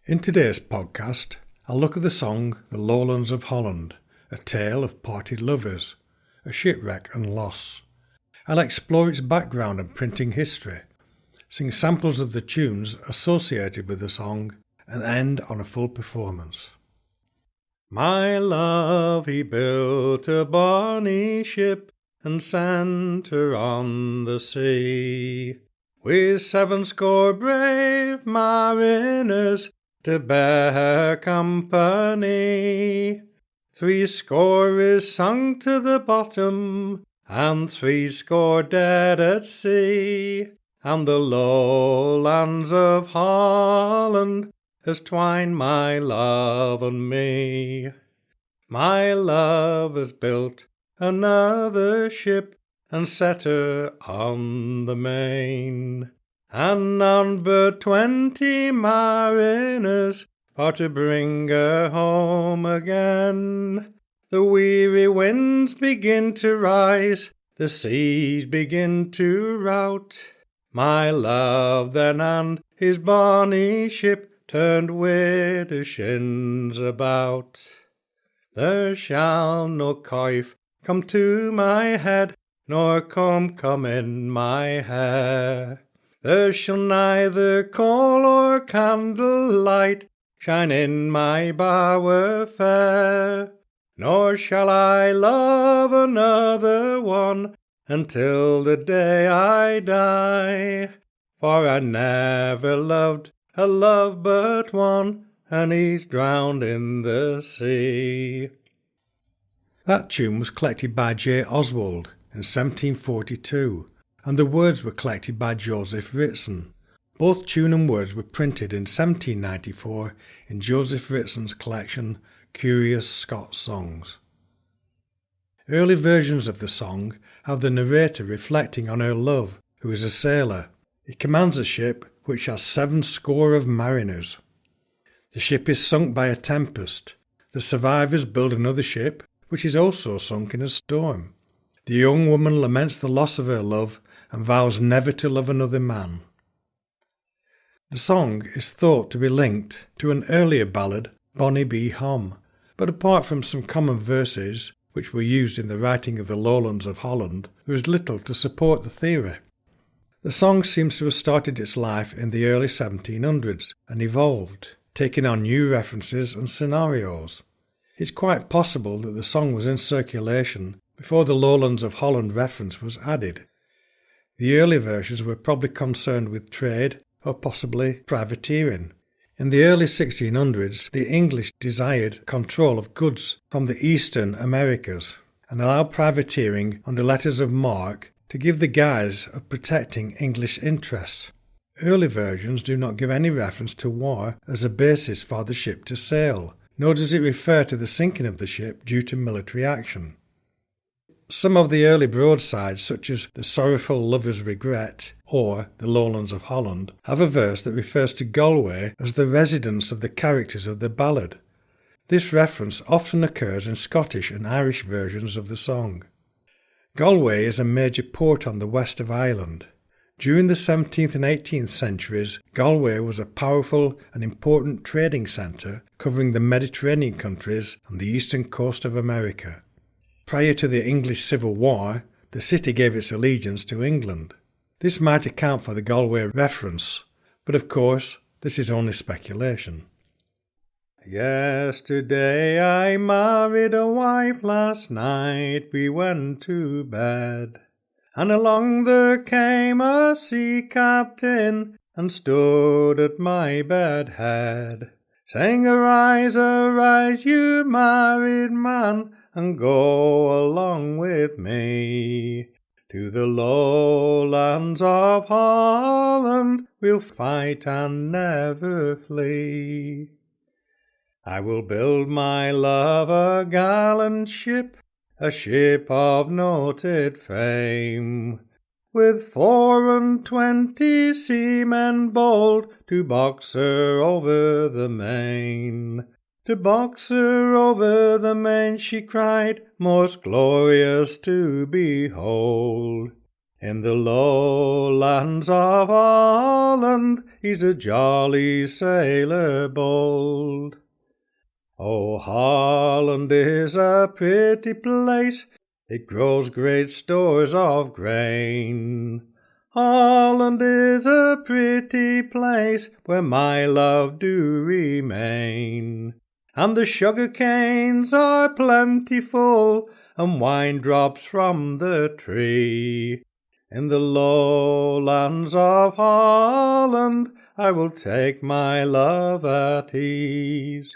In today's podcast, I'll look at the song The Lowlands of Holland, a tale of parted lovers, a shipwreck and loss. I'll explore its background and printing history, sing samples of the tunes associated with the song, and end on a full performance. My love, he built a bonny ship and sent her on the sea, with 70 brave mariners to bear her company. 70 is sunk to the bottom, and 70 dead at sea, and the Lowlands of Holland has twined my love and me. My love has built another ship and set her on the main, and none but 20 mariners are to bring her home again. The weary winds begin to rise, the seas begin to rout. My love then and his bonny ship turned with her shins about. There shall no coif come to my head, nor comb in my hair. There shall neither coal or candle light shine in my bower fair, nor shall I love another one until the day I die. For I never loved a love but one, and he's drowned in the sea. That tune was collected by J. Oswald in 1742, and the words were collected by Joseph Ritson. Both tune and words were printed in 1794 in Joseph Ritson's collection Curious Scots Songs. Early versions of the song have the narrator reflecting on her love, who is a sailor. He commands a ship which has 70 of mariners. The ship is sunk by a tempest. The survivors build another ship, which is also sunk in a storm. The young woman laments the loss of her love and vows never to love another man. The song is thought to be linked to an earlier ballad, Bonnie Be Hom, but apart from some common verses which were used in the writing of the Lowlands of Holland, there is little to support the theory. The song seems to have started its life in the early 1700s and evolved, taking on new references and scenarios. It's quite possible that the song was in circulation before the Lowlands of Holland reference was added. The early versions were probably concerned with trade or possibly privateering. In the early 1600s, the English desired control of goods from the Eastern Americas and allowed privateering under letters of marque to give the guise of protecting English interests. Early versions do not give any reference to war as a basis for the ship to sail, nor does it refer to the sinking of the ship due to military action. Some of the early broadsides, such as The Sorrowful Lover's Regret or The Lowlands of Holland, have a verse that refers to Galway as the residence of the characters of the ballad. This reference often occurs in Scottish and Irish versions of the song. Galway is a major port on the west of Ireland. During the 17th and 18th centuries, Galway was a powerful and important trading centre covering the Mediterranean countries and the eastern coast of America. Prior to the English Civil War, the city gave its allegiance to England. This might account for the Galway reference, but of course, this is only speculation. Yesterday I married a wife, last night we went to bed, and along there came a sea captain and stood at my bed head, saying, arise, you married man, and go along with me. To the Lowlands of Holland we'll fight and never flee. I will build my love a gallant ship, a ship of noted fame, with 24 seamen bold to box her over the main. To box her over the main, she cried, most glorious to behold. In the lowlands of Holland, he's a jolly sailor bold. Oh, Holland is a pretty place, it grows great stores of grain. Holland is a pretty place, where my love do remain. And the sugar canes are plentiful, and wine drops from the tree. In the lowlands of Holland, I will take my love at ease.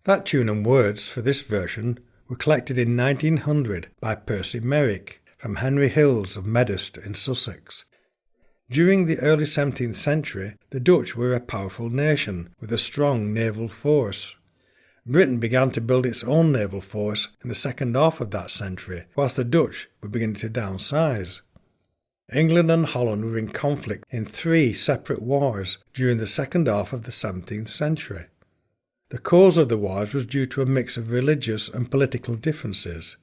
That tune and words for this version were collected in 1900 by Percy Merrick from Henry Hills of Medhurst in Sussex. During the early 17th century, the Dutch were a powerful nation with a strong naval force. Britain began to build its own naval force in the second half of that century, whilst the Dutch were beginning to downsize. England and Holland were in conflict in 3 separate wars during the second half of the 17th century. The cause of the wars was due to a mix of religious and political differences.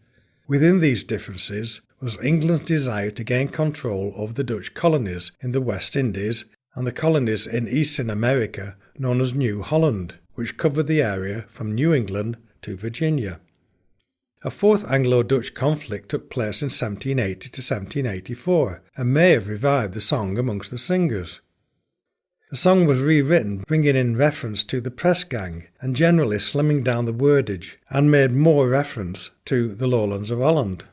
Within these differences was England's desire to gain control of the Dutch colonies in the West Indies and the colonies in Eastern America known as New Holland, which covered the area from New England to Virginia. A fourth Anglo-Dutch conflict took place in 1780 to 1784 and may have revived the song amongst the singers. The song was rewritten, bringing in reference to the press gang and generally slimming down the wordage, and made more reference to the Lowlands of Holland.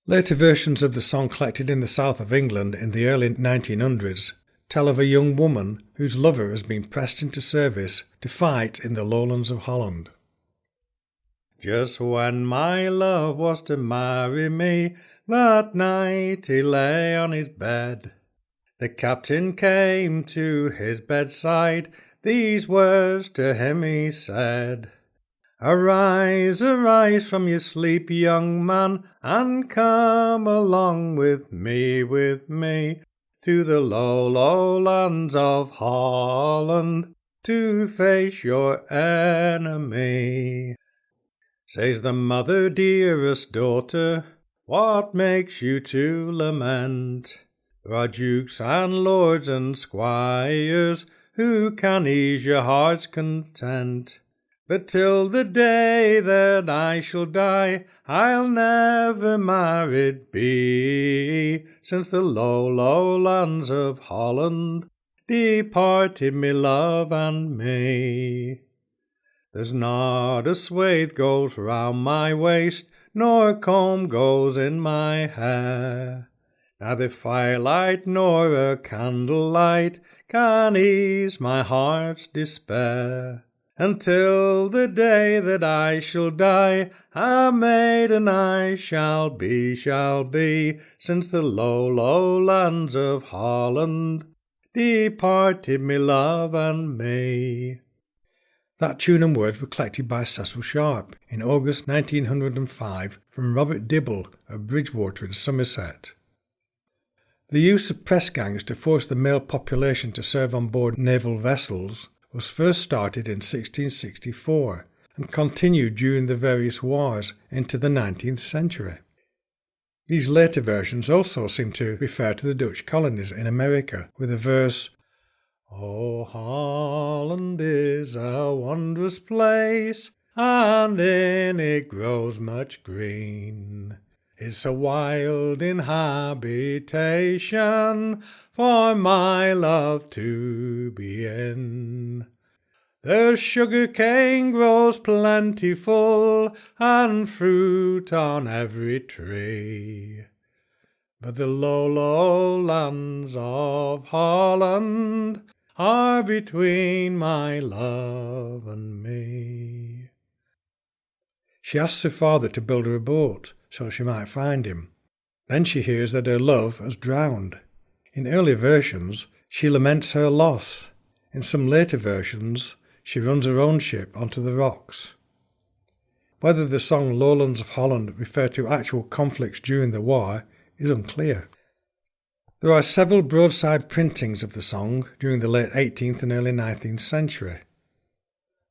Later versions of the song collected in the south of England in the early 1900s tell of a young woman whose lover has been pressed into service to fight in the Lowlands of Holland. Just when my love was to marry me, that night he lay on his bed. The captain came to his bedside, these words to him he said. Arise, arise from your sleep, young man, and come along with me, to the lowlands of Holland, to face your enemy. Says the mother, dearest daughter, what makes you to lament? There are dukes and lords and squires who can ease your heart's content. But till the day that I shall die, I'll never married be, since the lowlands of Holland departed me love and me. There's not a swathe goes round my waist, nor comb goes in my hair. Neither firelight nor a candlelight can ease my heart's despair. Until the day that I shall die, a maiden I shall be, since the lowlands of Holland departed me love and me. That tune and words were collected by Cecil Sharp in August 1905 from Robert Dibble of Bridgewater in Somerset. The use of press gangs to force the male population to serve on board naval vessels was first started in 1664 and continued during the various wars into the 19th century. These later versions also seem to refer to the Dutch colonies in America, with the verse, "Oh, Holland is a wondrous place, and in it grows much green. It's a wild inhabitation for my love to be in. The sugar cane grows plentiful, and fruit on every tree. But the lowlands of Holland are between my love and me." She asks her father to build her a boat so she might find him. Then she hears that her love has drowned. In earlier versions, she laments her loss. In some later versions, she runs her own ship onto the rocks. Whether the song Lowlands of Holland referred to actual conflicts during the war is unclear. There are several broadside printings of the song during the late 18th and early 19th century.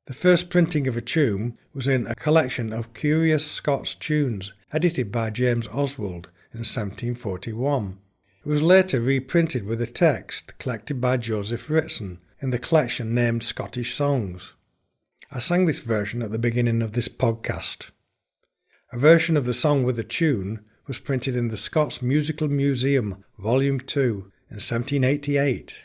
The first printing of a tune was in a collection of Curious Scots Tunes, edited by James Oswald in 1741. It was later reprinted with a text collected by Joseph Ritson in the collection named Scottish Songs. I sang this version at the beginning of this podcast. A version of the song with a tune was printed in the Scots Musical Museum, Volume 2, in 1788.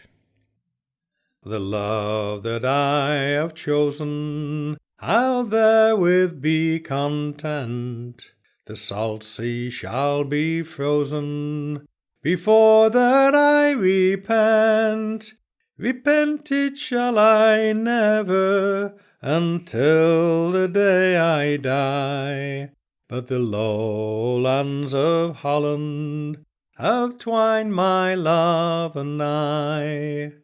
The love that I have chosen, I'll therewith be content. The salt sea shall be frozen before that I repent. Repented shall I never until the day I die. But the lowlands of Holland have twined my love and I.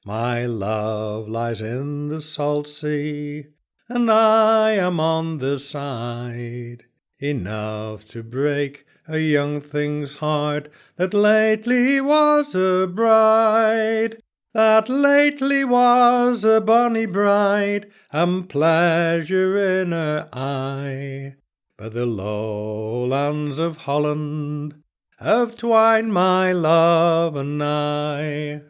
My love lies in the salt sea, and I am on the side. Enough to break a young thing's heart that lately was a bride, that lately was a bonny bride, and pleasure in her eye. But the lowlands of Holland have twined my love and I.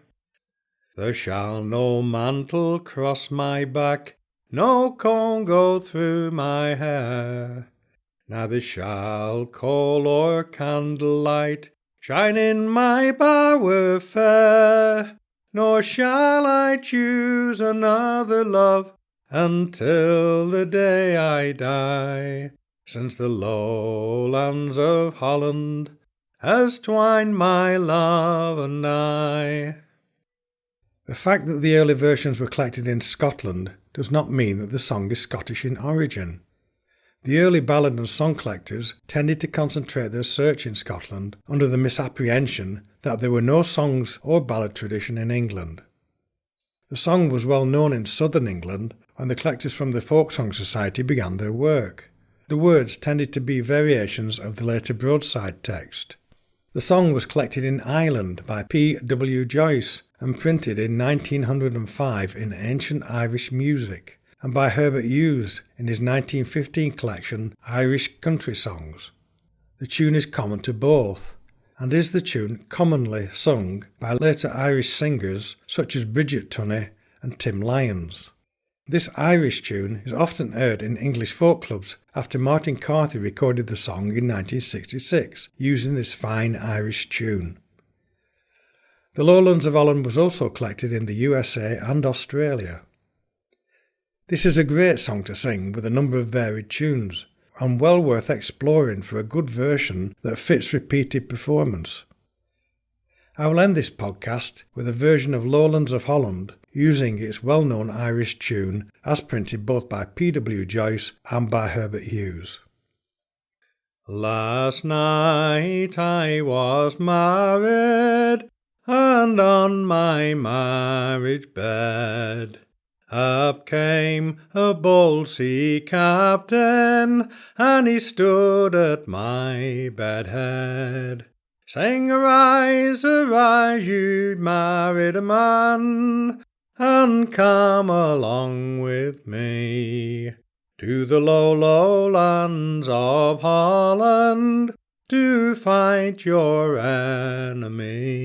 There shall no mantle cross my back, no comb go through my hair. Neither shall coal or candlelight shine in my bower fair, nor shall I choose another love until the day I die, since the lowlands of Holland has twined my love and I. The fact that the early versions were collected in Scotland does not mean that the song is Scottish in origin. The early ballad and song collectors tended to concentrate their search in Scotland under the misapprehension that there were no songs or ballad tradition in England. The song was well known in southern England when the collectors from the Folk Song Society began their work. The words tended to be variations of the later broadside text. The song was collected in Ireland by P. W. Joyce and printed in 1905 in Ancient Irish Music, and by Herbert Hughes in his 1915 collection Irish Country Songs. The tune is common to both, and is the tune commonly sung by later Irish singers such as Bridget Tunney and Tim Lyons. This Irish tune is often heard in English folk clubs after Martin Carthy recorded the song in 1966 using this fine Irish tune. The Lowlands of Holland was also collected in the USA and Australia. This is a great song to sing with a number of varied tunes, and well worth exploring for a good version that fits repeated performance. I will end this podcast with a version of Lowlands of Holland using its well-known Irish tune as printed both by P. W. Joyce and by Herbert Hughes. Last night I was married, and on my marriage bed up came a bold sea captain, and he stood at my bedhead, saying, arise, you married man, and come along with me to the lowlands of Holland to fight your enemy.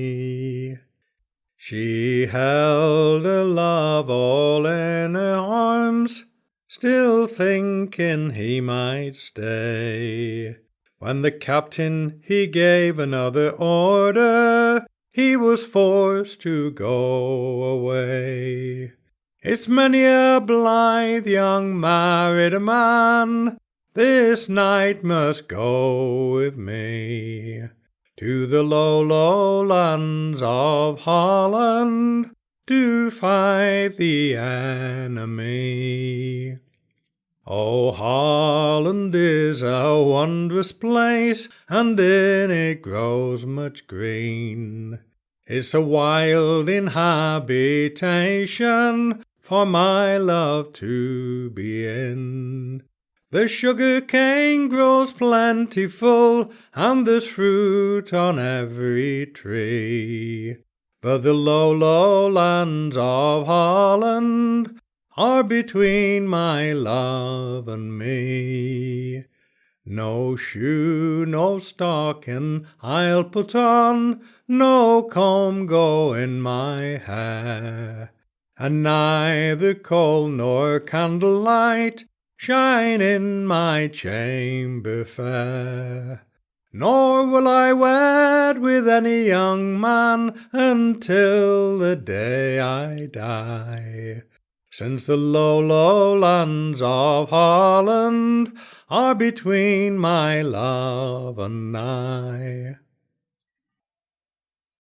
She held her love all in her arms, still thinking he might stay. When the captain he gave another order, he was forced to go away. It's many a blithe young married man this night must go with me to the lowlands of Holland to fight the enemy. Oh, Holland is a wondrous place, and in it grows much green. It's a wild inhabitation for my love to be in. The sugar cane grows plentiful, and there's fruit on every tree. But the lowlands of Holland are between my love and me. No shoe, no stocking I'll put on, no comb go in my hair, and neither coal nor candlelight shine in my chamber fair. Nor will I wed with any young man until the day I die, since the lowlands of Holland are between my love and I.